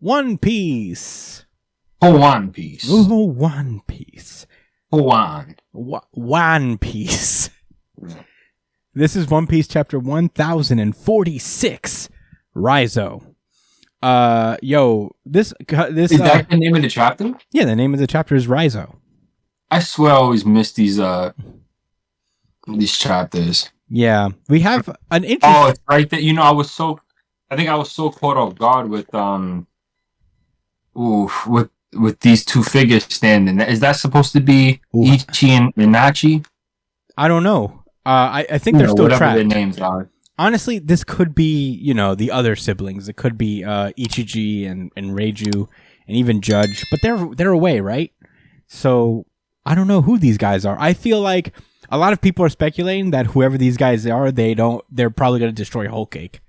One Piece. One Piece. Oh, One Piece. One. One Piece. This is One Piece chapter 1046. Raizo. This is that the name of the chapter? Yeah, the name of the chapter is Raizo. I swear I always miss these chapters. Yeah, we have an interesting. Oh, it's right there. I was so caught off guard with with these two figures standing. Is that supposed to be Ichi and Inachi? I don't know. I think they're still trapped. Their names are. Honestly, this could be, the other siblings. It could be Ichiji and Reiju and even Judge, but they're away, right? So I don't know who these guys are. I feel like a lot of people are speculating that whoever these guys are, they're probably going to destroy Whole Cake.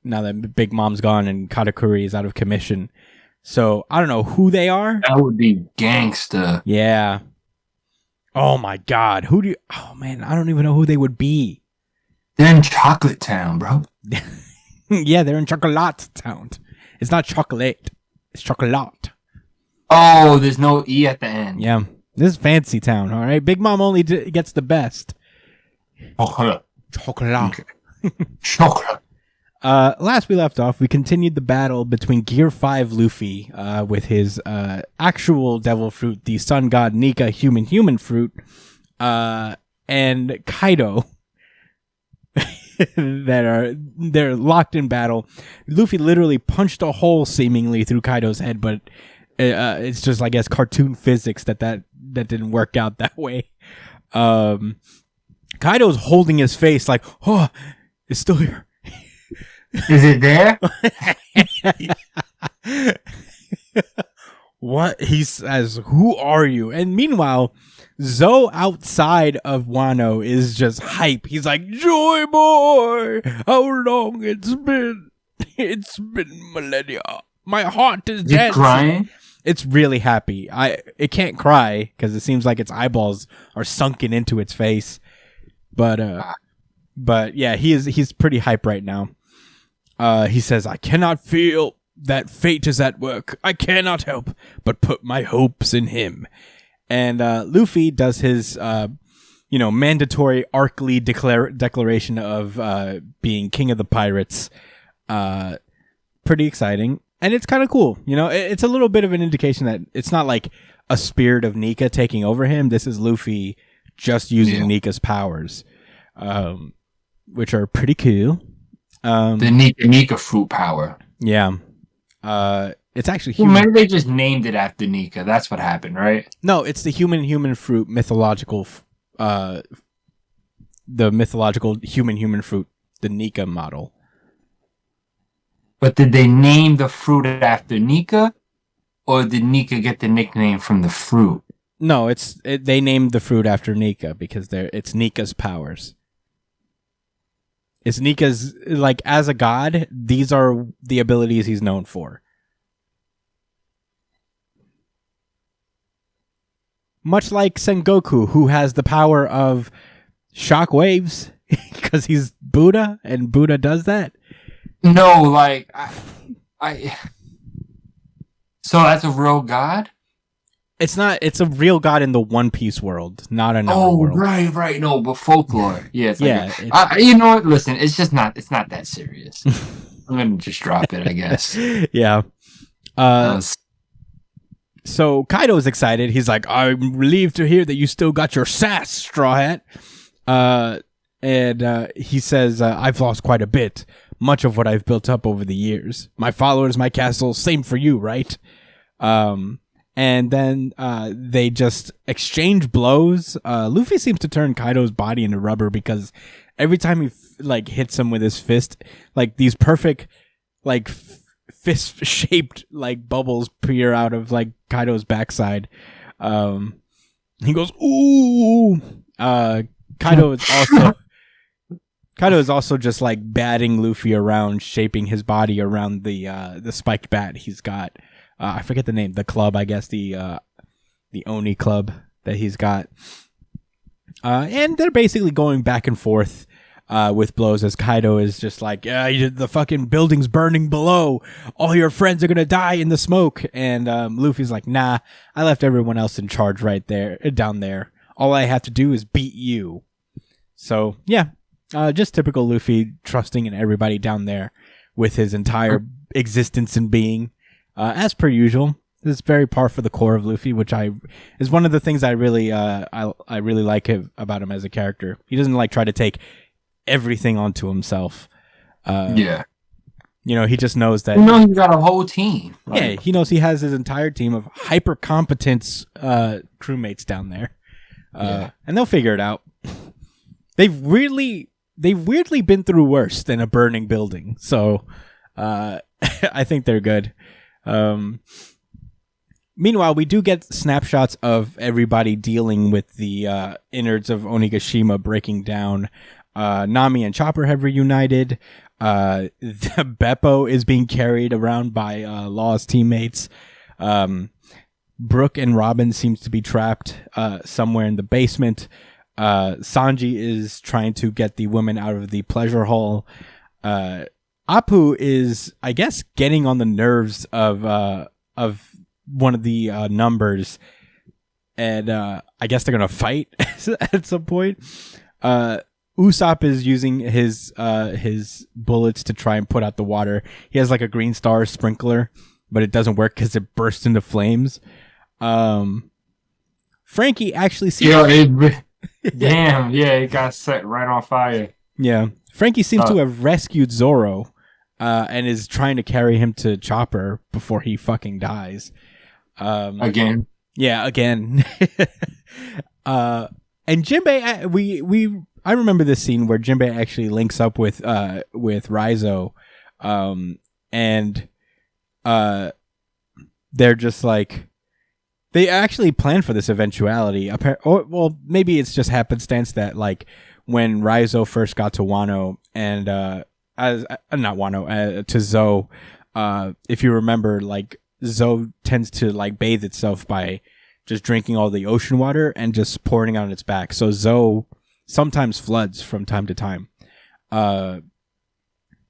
Now that Big Mom's gone and Katakuri is out of commission. So I don't know who they are. That would be gangsta. Yeah. Oh my God. Oh man, I don't even know who they would be. They're in Chocolate Town, bro. Yeah, they're in Chocolate Town. It's not chocolate. It's chocolate. Oh, there's no E at the end. Yeah. This is Fancy Town, all right? Big Mom only gets the best. Chocolate. Chocolate. Chocolate. Last we left off, we continued the battle between Gear 5 Luffy with his actual devil fruit, the sun god Nika human fruit, and Kaido. They're locked in battle. Luffy literally punched a hole seemingly through Kaido's head, but it's just, I guess, cartoon physics that didn't work out that way. Kaido's holding his face like, oh, it's still here. Is it there? What? He says, who are you? And meanwhile, Zoe outside of Wano is just hype. He's like, Joy Boy, how long it's been? It's been millennia. My heart is dancing. Crying? It's really happy. It can't cry because it seems like its eyeballs are sunken into its face. But yeah, he's pretty hype right now. He says, I cannot feel that fate is at work. I cannot help but put my hopes in him. And Luffy does his, mandatory Arc-Lee declaration of being king of the pirates. Pretty exciting. And it's kind of cool. It's a little bit of an indication that it's not like a spirit of Nika taking over him. This is Luffy just using Nika's powers, which are pretty cool. The Nika fruit power. Yeah. It's actually human. Well, maybe they just named it after Nika. That's what happened, right? No, it's the human fruit mythological, the mythological human fruit, the Nika model. But did they name the fruit after Nika, or did Nika get the nickname from the fruit? No, they named the fruit after Nika because it's Nika's powers. It's Nika's, like, as a god, these are the abilities he's known for. Much like Sengoku, who has the power of shock waves because he's Buddha and Buddha does that. No, like, so that's a real god? It's not. It's a real god in the One Piece world, not another world. Oh, right. No, but folklore. Yeah, yeah. You know what? Listen, it's just not. It's not that serious. I'm gonna just drop it, I guess. Yeah. So Kaido's excited. He's like, "I'm relieved to hear that you still got your sass, Straw Hat." And he says, "I've lost quite a bit. Much of what I've built up over the years. My followers, my castle. Same for you, right?" And then they just exchange blows. Luffy seems to turn Kaido's body into rubber because every time he hits him with his fist, like these perfect fist-shaped bubbles peer out of Kaido's backside. He goes, ooh. Kaido is also just batting Luffy around, shaping his body around the spiked bat he's got. I forget the name. The club, I guess, the Oni club that he's got. And they're basically going back and forth. with blows as Kaido is just like, the fucking building's burning below. All your friends are going to die in the smoke. And Luffy's like, nah, I left everyone else in charge right there, down there. All I have to do is beat you. So, yeah, just typical Luffy trusting in everybody down there with his entire existence and being. As per usual, this is very par for the core of Luffy, which is one of the things I really like about him as a character. He doesn't like try to take everything onto himself. Yeah. He just knows that. He's got a whole team. Yeah, he knows he has his entire team of hyper competent crewmates down there, and they'll figure it out. They've weirdly been through worse than a burning building, so I think they're good. Meanwhile, we do get snapshots of everybody dealing with the innards of Onigashima breaking down. Nami and Chopper have reunited. The Beppo is being carried around by Law's teammates. Brooke and Robin seems to be trapped somewhere in the basement. Sanji is trying to get the women out of the pleasure hall. Apu is, I guess, getting on the nerves of one of the numbers, and I guess they're gonna fight at some point. Usopp is using his bullets to try and put out the water. He has like a green star sprinkler, but it doesn't work because it bursts into flames. Frankie actually seems... Damn, yeah, it got set right on fire. Yeah. Frankie seems to have rescued Zoro, and is trying to carry him to Chopper before he fucking dies. Again. Yeah, again. And Jinbei, I remember this scene where Jinbei actually links up with Raizo, and they're just like, they actually planned for this eventuality. Well, maybe it's just happenstance that like when Raizo first got to Wano and to Zoe, if you remember, like Zoe tends to like bathe itself by just drinking all the ocean water and just pouring it on its back. So Zoe sometimes floods from time to time.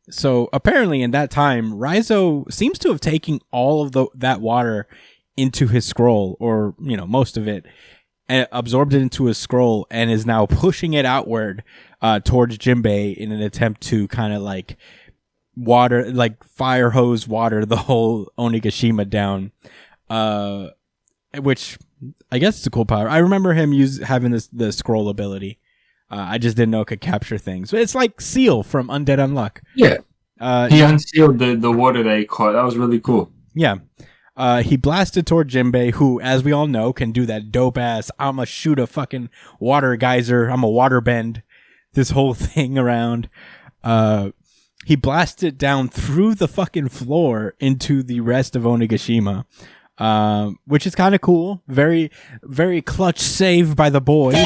So apparently in that time, Raizo seems to have taken all of that water into his scroll, or most of it, and absorbed it into his scroll, and is now pushing it outward towards Jinbei in an attempt to kind of like fire hose water the whole Onigashima down, which I guess it's a cool power. I remember him having the scroll ability. I just didn't know it could capture things. But it's like Seal from Undead Unluck. Yeah. He unsealed the water that he caught. That was really cool. Yeah. He blasted toward Jinbei, who, as we all know, can do that dope-ass, I'ma shoot a fucking water geyser, I'm a water bend, this whole thing around. He blasted down through the fucking floor into the rest of Onigashima, which is kind of cool. Very, very clutch save by the boys.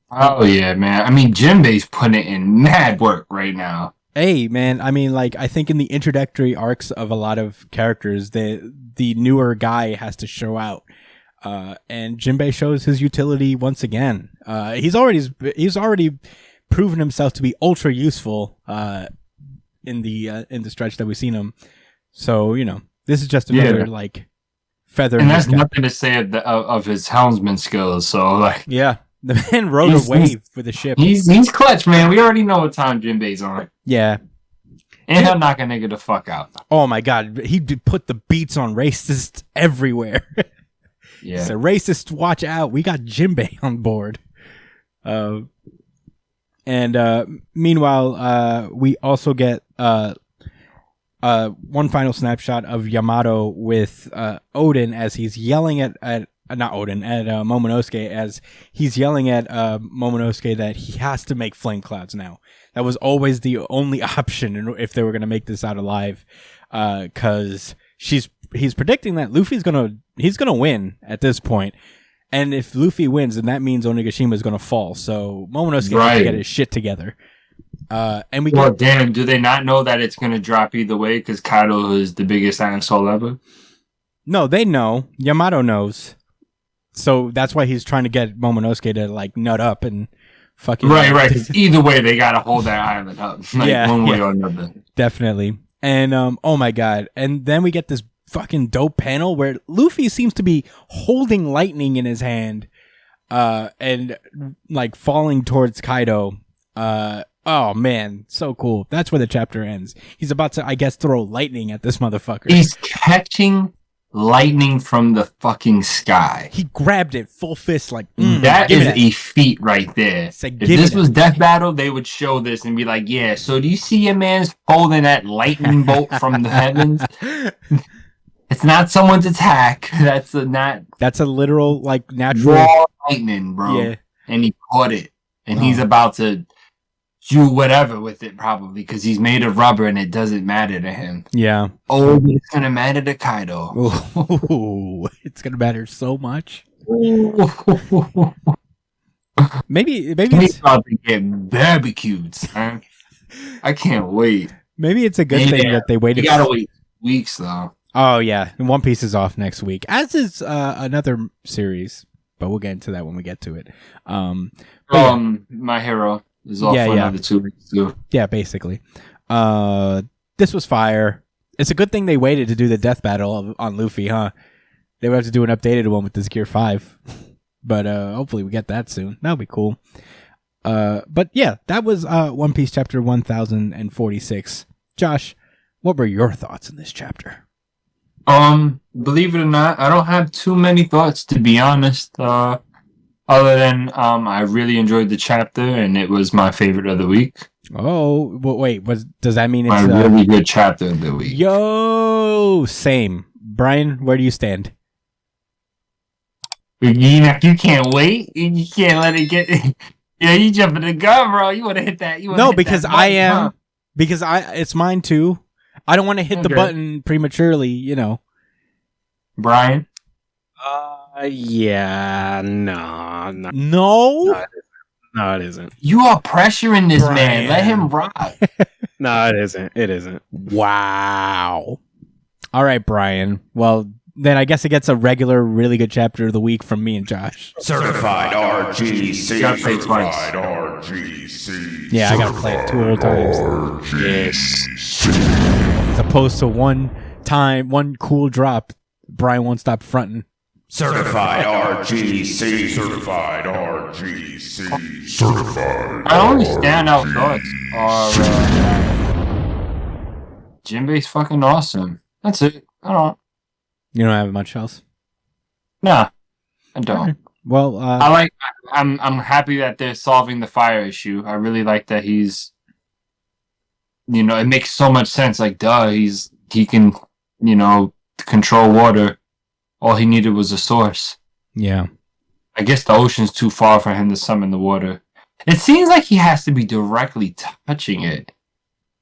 Oh, yeah, man. I mean, Jinbei's putting in mad work right now. Hey, man, I mean, like, I think in the introductory arcs of a lot of characters, the newer guy has to show out. And Jinbei shows his utility once again. He's already proven himself to be ultra useful in the stretch that we've seen him. So, this is just another, like, feather. And that's nothing to say of his helmsman skills, so, like... Yeah. The man rode a wave for the ship. He's clutch, man. We already know what time Jinbei's on. Yeah. And he'll knock a nigga the fuck out. Oh my god. He put the beats on racists everywhere. Yeah. So racist, watch out. We got Jinbei on board. Meanwhile, we also get one final snapshot of Yamato with Odin as he's yelling at Momonosuke, as he's yelling at Momonosuke that he has to make flame clouds now. That was always the only option if they were going to make this out alive, because he's predicting that Luffy's gonna win at this point, and if Luffy wins, then that means Onigashima is gonna fall. So Momonosuke has to get his shit together. Damn, do they not know that it's gonna drop either way because Kaido is the biggest asshole ever? No, they know. Yamato knows. So that's why he's trying to get Momonosuke to like nut up and fucking Right. 'Cause either way, they gotta hold that island up, one way or another. Definitely. And oh my god! And then we get this fucking dope panel where Luffy seems to be holding lightning in his hand, and like falling towards Kaido. Oh man, so cool. That's where the chapter ends. He's about to, I guess, throw lightning at this motherfucker. He's catching lightning from the fucking sky. He grabbed it full fist, like that is a feat right there. Said, if this was Death Battle, they would show this and be like, "Yeah, so do you see your man's holding that lightning bolt from the heavens? It's not someone's attack. That's a literal, like, natural raw lightning, bro. Yeah. And he caught it, and he's about to do whatever with it, probably because he's made of rubber and it doesn't matter to him. Yeah. Oh, it's gonna matter to Kaido. Ooh, it's gonna matter so much. maybe he's about to get barbecued, son. I can't wait. Maybe it's a good thing that they waited. You gotta wait weeks though. Oh yeah, One Piece is off next week, as is another series, but we'll get into that when we get to it. My Hero is off for another 2 weeks too. Yeah, basically. This was fire. It's a good thing they waited to do the death battle on Luffy, huh? They would have to do an updated one with this Gear 5. But hopefully we get that soon. That'll be cool. But yeah, that was One Piece chapter 1046. Josh, what were your thoughts in this chapter? Believe it or not, I don't have too many thoughts, to be honest. Other than I really enjoyed the chapter and it was my favorite of the week. Oh, wait, does that mean it's my really good chapter of the week? Yo, same. Brian, where do you stand? You can't wait. You can't let it get. Yeah, you jumping the gun, bro. You want to hit that? No, because I am. Because it's mine too. I don't want to hit the button prematurely. You know, Brian. Yeah, no. No, it isn't. You are pressuring this man. Let him rock. No, it isn't. Wow. All right, Brian. Well, then I guess it gets a regular, really good chapter of the week from me and Josh. Certified RGC. Certified RGC. Yeah, I gotta play it 2 whole times. Yes. As opposed to one cool drop, Brian won't stop fronting. Certified RGC. Certified RGC. Certified. My only standout thoughts are Jinbei's fucking awesome. That's it. I don't. You don't have much else? Nah, I don't. Right. Well, I'm happy that they're solving the fire issue. I really like that he's. It makes so much sense. Like, duh, he can, control water. All he needed was a source. Yeah. I guess the ocean's too far for him to summon the water. It seems like he has to be directly touching it.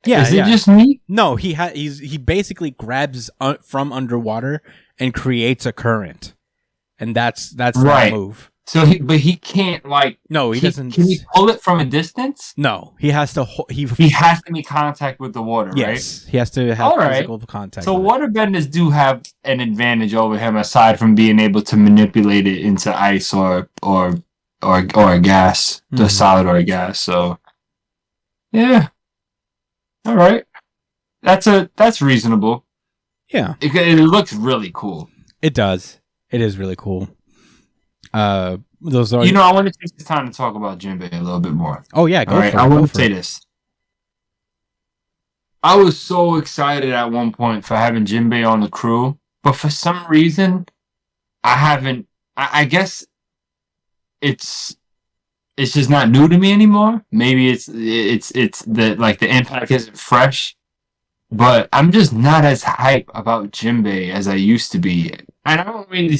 Yeah. Is it just me? No, he basically grabs from underwater and creates a current, and that's right. The move. So, he can't No, he doesn't. Can he pull it from a distance? No, he has to. He has to make contact with the water. Yes, right? He has to have physical contact. So waterbenders do have an advantage over him, aside from being able to manipulate it into ice or a gas, the solid or a gas. So, yeah, all right, that's reasonable. Yeah, it looks really cool. It does. It is really cool. Those are. I want to take this time to talk about Jinbei a little bit more. Oh yeah, go for it. I want to say this. I was so excited at one point for having Jinbei on the crew, but for some reason, I haven't. I guess it's just not new to me anymore. Maybe it's the impact isn't fresh, but I'm just not as hype about Jinbei as I used to be. And I don't really.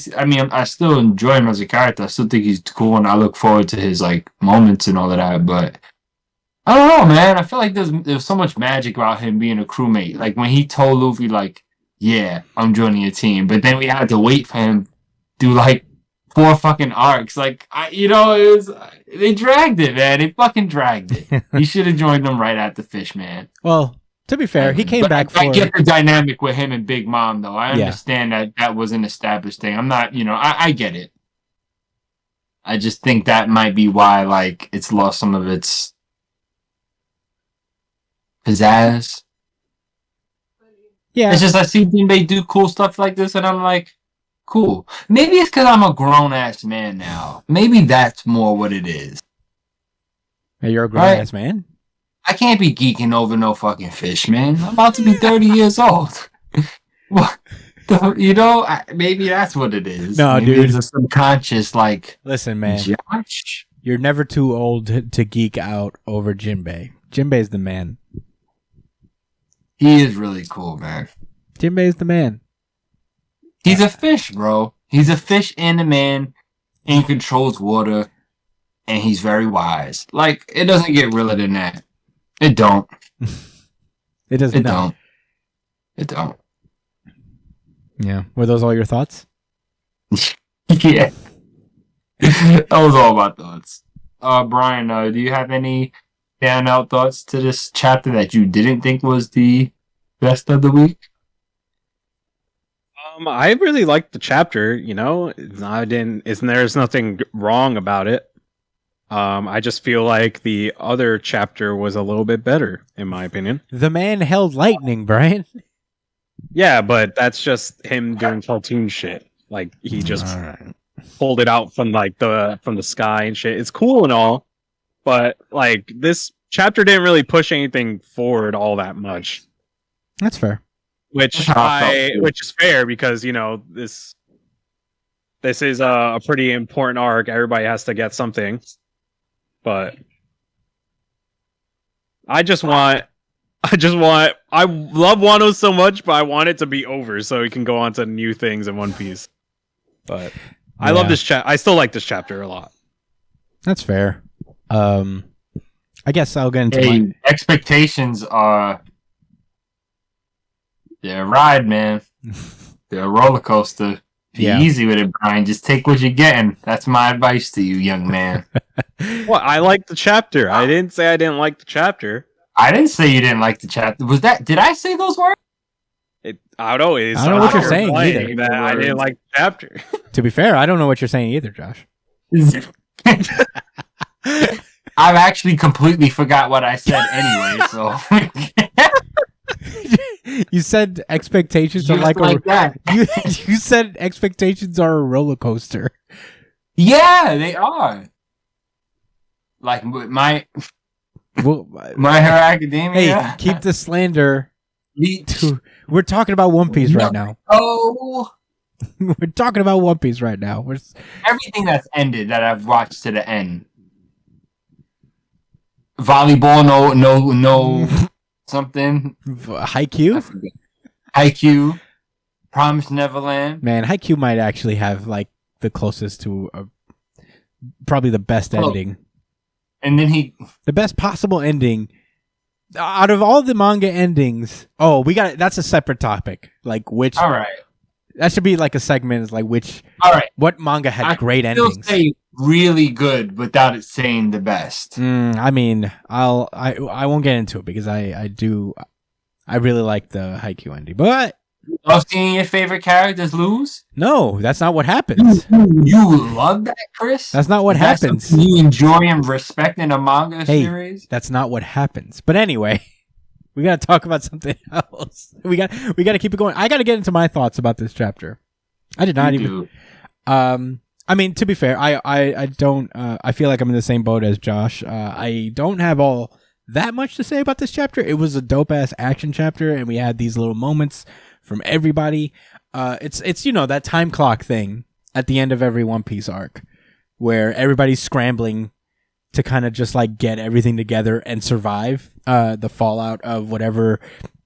I still enjoy him as a character. I still think he's cool, and I look forward to his moments and all of that. But I don't know, man. I feel like there's so much magic about him being a crewmate. Like when he told Luffy, "Yeah, I'm joining your team," but then we had to wait for him to do 4 fucking arcs. It was they dragged it, man. They fucking dragged it. He should have joined them right at the fish, man. Well. To be fair, he came back for... I get the dynamic with him and Big Mom, though. I understand that was an established thing. I'm not, I get it. I just think that might be why, like, it's lost some of its pizzazz. Yeah. It's just I see Jinbei do cool stuff like this, and I'm like, cool. Maybe it's because I'm a grown ass man now. Maybe that's more what it is. Hey, you're a grown ass man. I can't be geeking over no fucking fish, man. I'm about to be 30 years old. What? Maybe that's what it is. No, maybe dude. It's a subconscious, like. Listen, man. Josh? You're never too old to geek out over Jinbei. Jinbei's the man. He is really cool, man. Jinbei's the man. He's a fish, bro. He's a fish and a man, and he controls water, and he's very wise. Like, it doesn't get realer than that. It don't. It doesn't. It don't. Yeah. Were those all your thoughts? Yeah. That was all my thoughts. Brian, do you have any standout thoughts to this chapter that you didn't think was the best of the week? I really liked the chapter. You know, there's nothing wrong about it. I just feel like the other chapter was a little bit better, in my opinion. The man held lightning, Brian. Yeah, but that's just him doing cartoon shit. Like he just pulled it out from the sky and shit. It's cool and all, but like this chapter didn't really push anything forward all that much. That's fair. Which is fair because this is a pretty important arc. Everybody has to get something, but I love Wano so much, but I want it to be over so we can go on to new things in One Piece. But I love this chapter. I still like this chapter a lot. That's fair. I guess I'll get into expectations are. They're a ride, man. They're a roller coaster. Be easy with it, Brian. Just take what you're getting. That's my advice to you, young man. Well, I like the chapter. I didn't say I didn't like the chapter. I didn't say you didn't like the chapter. Did I say those words? I don't know. I don't know what you're saying either. That I didn't like the chapter. To be fair, I don't know what you're saying either, Josh. I've actually completely forgot what I said anyway, so. You said expectations are like that. You said expectations are a roller coaster. Yeah, they are. Like My Hero Academia. Hey, keep the slander. We're talking about One Piece right now. Oh, we're talking about One Piece right now. Everything that's ended that I've watched to the end. Volleyball, no, something. Haikyuu? Haikyuu. Promised Neverland. Man, Haikyuu might actually have like the closest to probably the best ending. And then the best possible ending out of all the manga endings. Oh, that's a separate topic. Like which? All right. That should be like a segment. Is like which? All right. What manga had great endings? Still say really good without it saying the best. I mean, I won't get into it because I really like the Haikyuu ending, but. You love seeing your favorite characters lose? No, that's not what happens. You love that, Chris? That's not what happens. You enjoy and respect in a manga series? That's not what happens. But anyway, we got to talk about something else. We got to keep it going. I got to get into my thoughts about this chapter. I did not even. I mean, to be fair, I don't. I feel like I'm in the same boat as Josh. I don't have all that much to say about this chapter. It was a dope ass action chapter, and we had these little moments from everybody. It's that time clock thing at the end of every One Piece arc where everybody's scrambling to kind of just like get everything together and survive the fallout of whatever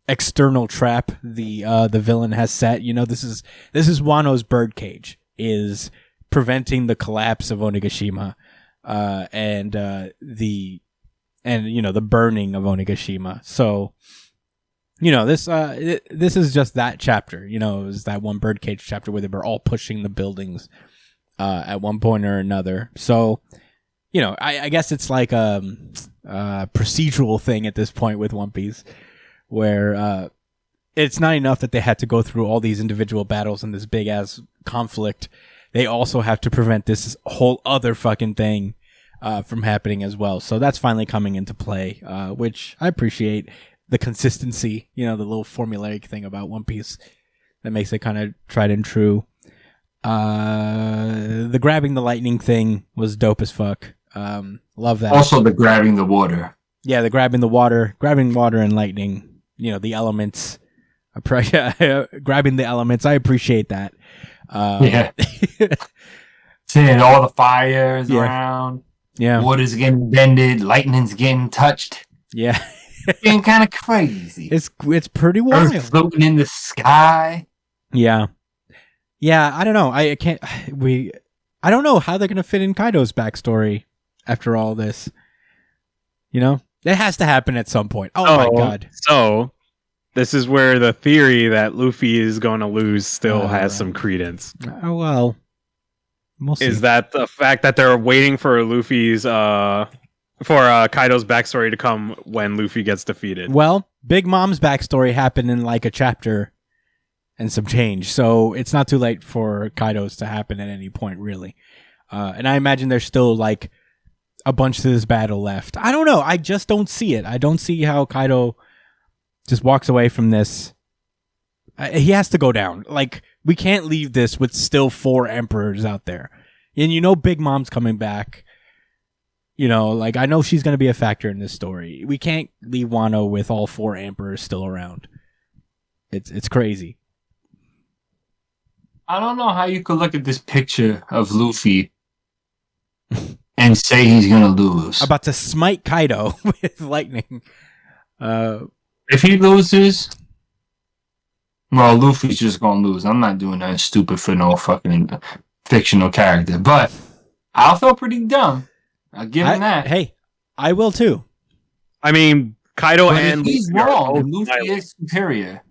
external trap the villain has set. This is Wano's birdcage, is preventing the collapse of Onigashima and the burning of Onigashima. So this is just that chapter. It was that one birdcage chapter where they were all pushing the buildings at one point or another. So, I guess it's like a procedural thing at this point with One Piece, where it's not enough that they had to go through all these individual battles and this big ass conflict they also have to prevent this whole other fucking thing from happening as well. So that's finally coming into play, which I appreciate. The consistency, the little formulaic thing about One Piece that makes it kind of tried and true. The grabbing the lightning thing was dope as fuck. Love that. Also, the grabbing the water. Yeah, the grabbing water and lightning. The elements. Grabbing the elements. I appreciate that. Yeah. Seeing all the fires around. Yeah. Water's getting bended. Lightning's getting touched. Yeah. Being kind of crazy. It's pretty wild. Earth floating in the sky. Yeah. Yeah, I don't know. I don't know how they're gonna fit in Kaido's backstory after all this. It has to happen at some point. Oh my god. So this is where the theory that Luffy is going to lose still has some credence. Oh well. We'll see. Is that the fact that they're waiting for Luffy's Kaido's backstory to come when Luffy gets defeated? Well, Big Mom's backstory happened in like a chapter and some change, so it's not too late for Kaido's to happen at any point, really. And I imagine there's still like a bunch to this battle left. I don't know. I just don't see it. I don't see how Kaido just walks away from this. He has to go down. Like, we can't leave this with still 4 emperors out there. And Big Mom's coming back. I know she's going to be a factor in this story. We can't leave Wano with all 4 emperors still around. It's crazy. I don't know how you could look at this picture of Luffy and say he's going to lose. About to smite Kaido with lightning. If he loses, well, Luffy's just going to lose. I'm not doing that stupid for no fucking fictional character. But I'll feel pretty dumb. I'll give him that. Hey, I will too. I mean, Kaido But and if he's Luffy are wrong, both and Luffy smiling. is superior,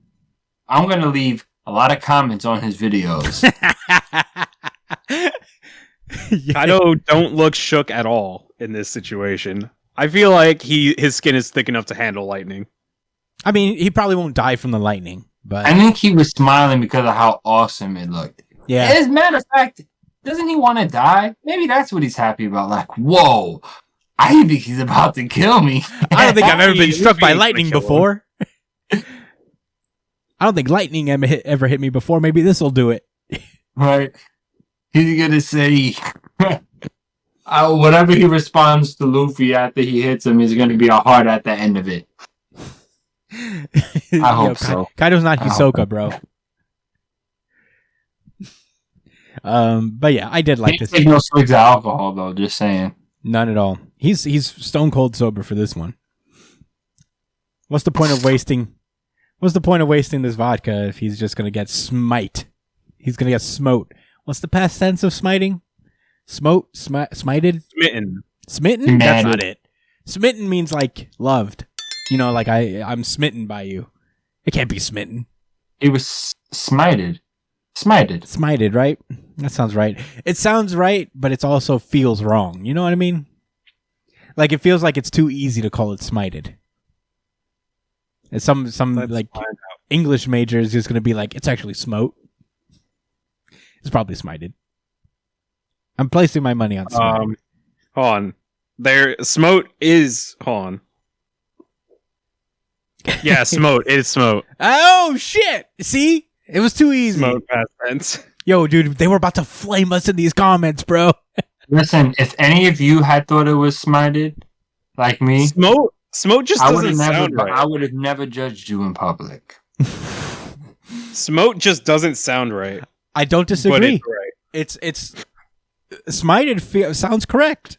I'm going to leave a lot of comments on his videos. Kaido don't look shook at all in this situation. I feel like his skin is thick enough to handle lightning. I mean, he probably won't die from the lightning, but I think he was smiling because of how awesome it looked. yeah. As a matter of fact, doesn't he want to die? Maybe that's what he's happy about. Like, whoa, I think he's about to kill me. I don't think I've ever been Luffy struck by ain't gonna lightning kill him. before. I don't think lightning ever hit me before. Maybe this will do it. Right? He's going to say, whatever he responds to Luffy after he hits him is going to be a heart at the end of it. I hope so. Kaido's not I hope Hisoka, bro. But yeah, I did like Can't this. take no swigs of alcohol, though, just saying. None at all. He's stone cold sober for this one. What's the point of wasting this vodka if he's just gonna get smite? He's gonna get smote. What's the past tense of smiting? Smote? Smited? Smitten. Smitten? That's Smatted. not it. Smitten means like loved. Like I'm smitten by you. It can't be smitten. It was smited. Smited. Smited, right? That sounds right. It sounds right, but it also feels wrong. You know what I mean? Like it feels like it's too easy to call it smited. And some Let's like find out. English major is just gonna be like, it's actually smote. It's probably smited. I'm placing my money on smited. Hold on. Smote is hold on. Yeah, smote. It is smote. Oh shit! See? It was too easy. Smote past tense. Yo, dude, they were about to flame us in these comments, bro. Listen, if any of you had thought it was smited, like me, Smote just I would doesn't have sound never. right. I would have never judged you in public. Smote just doesn't sound right. I don't But disagree. it's right. It's smited sounds correct,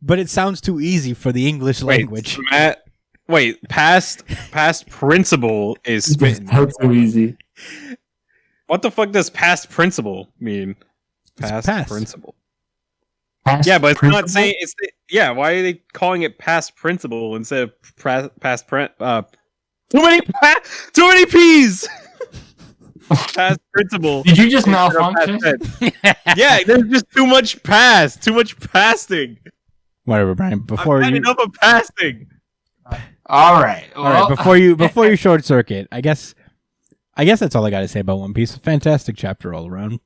but it sounds too easy for the English language. Past principle is smitten. That's so easy. What the fuck does past principle mean? It's past. Principle. Past Yeah, but it's principle? not saying it's. Yeah, why are they calling it past principle instead of past too many P's. Past principle. Did you just instead of malfunction? past tense. Yeah, there's just too much pasting. Whatever, Brian. Before I've had you, enough of pasting. All right. all right. Before you short circuit, I guess that's all I got to say about One Piece. Fantastic chapter all around.